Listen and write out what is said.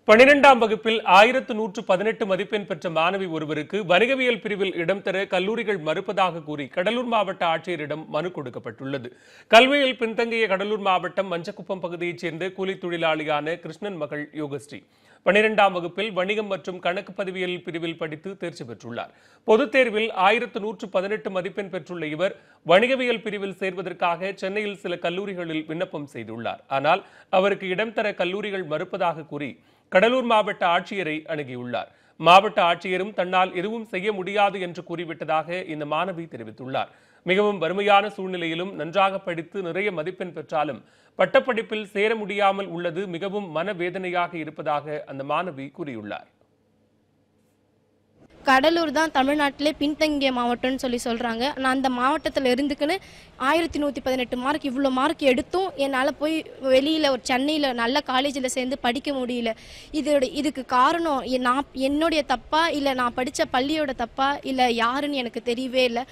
12ஆம் வகுப்பில் 1118 மதிப்பெண் பெற்ற மாணவி ஒருவருக்கு வணிகவியல் பிரிவில் இடம் தர கல்லூரிகள் மறுப்பதாக கூறி கடலூர் மாவட்ட ஆட்சியரிடம் மனு கொடுக்கப்பட்டுள்ளது. கல்வியில் பின்தங்கிய கடலூர் மாவட்டம் மஞ்சக்குப்பம் பகுதியைச் சேர்ந்த கூலித் தொழிலாளியான கிருஷ்ணன் மகள் யோகஸ்ரீ 12ஆம் வகுப்பில் வணிகம் மற்றும் கணக்கு பதிவியல் பிரிவில் படித்து தேர்ச்சி பெற்றுள்ளார். பொதுத் தேர்வில் 1118 மதிப்பெண் பெற்றுள்ள இவர் வணிகவியல் பிரிவில் சேர்வதற்காக சென்னையில் சில கல்லூரிகளில் விண்ணப்பம் செய்துள்ளார். ஆனால் அவருக்கு இடம் தர கல்லூரிகள் மறுப்பதாக கூறி கடலூர் மாவட்ட ஆட்சியரை அணுகியுள்ளார். மாவட்ட ஆட்சியரும் தன்னால் எதுவும் செய்ய முடியாது என்று கூறிவிட்டதாக இந்த மாணவி தெரிவித்துள்ளார். மிகவும் வறுமையான சூழ்நிலையிலும் நன்றாக படித்து நிறைய மதிப்பெண் பெற்றாலும் பட்டப்படிப்பில் சேர முடியாமல் உள்ளது மிகவும் மனவேதனையாக இருப்பதாக அந்த மாணவி கூறியுள்ளார். கடலூர் தான் தமிழ்நாட்டிலே பின்தங்கிய மாவட்டம்னு சொல்றாங்க. நான் அந்த மாவட்டத்தில் இருந்துக்குன்னு 1118 மார்க் இவ்வளோ மார்க் எடுத்தும் என்னால் போய் வெளியில் ஒரு சென்னையில் நல்ல காலேஜில் சேர்ந்து படிக்க முடியல. இதுக்கு காரணம் என்னுடைய தப்பா இல்லை நான் படித்த பள்ளியோட தப்பா இல்லை யாருன்னு எனக்கு தெரியவே இல்லை.